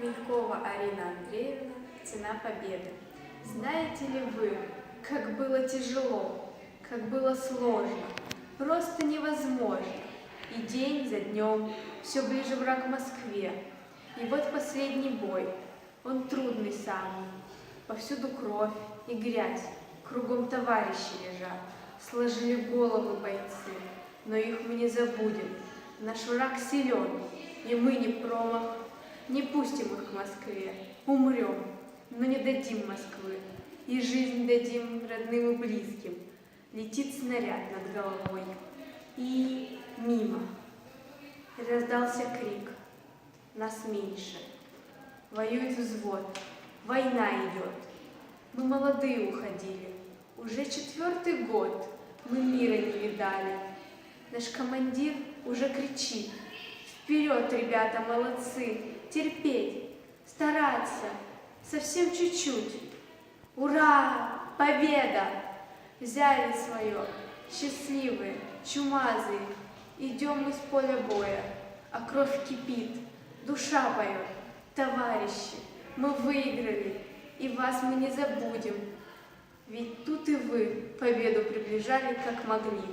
Мелькова Арина Андреевна, «Цена победы». Знаете ли вы, как было тяжело, как было сложно, просто невозможно. И день за днем все ближе враг к Москве. И вот последний бой, он трудный самый. Повсюду кровь и грязь, кругом товарищи лежат. Сложили головы бойцы, но их мы не забудем. Наш враг силен, и мы не промах. Не пустим их к Москве, умрем, но не дадим Москвы. И жизнь дадим родным и близким. Летит снаряд над головой. И мимо. И раздался крик. Нас меньше. Воюет взвод. Война идет. Мы молодые уходили. Уже 4-й год мы мира не видали. Наш командир уже кричит. Вперед, ребята, молодцы! Терпеть, стараться, совсем чуть-чуть. Ура! Победа! Взяли свое, счастливые, чумазые. Идем мы с поля боя, а кровь кипит, душа поет. Товарищи, мы выиграли, и вас мы не забудем. Ведь тут и вы победу приближали, как могли.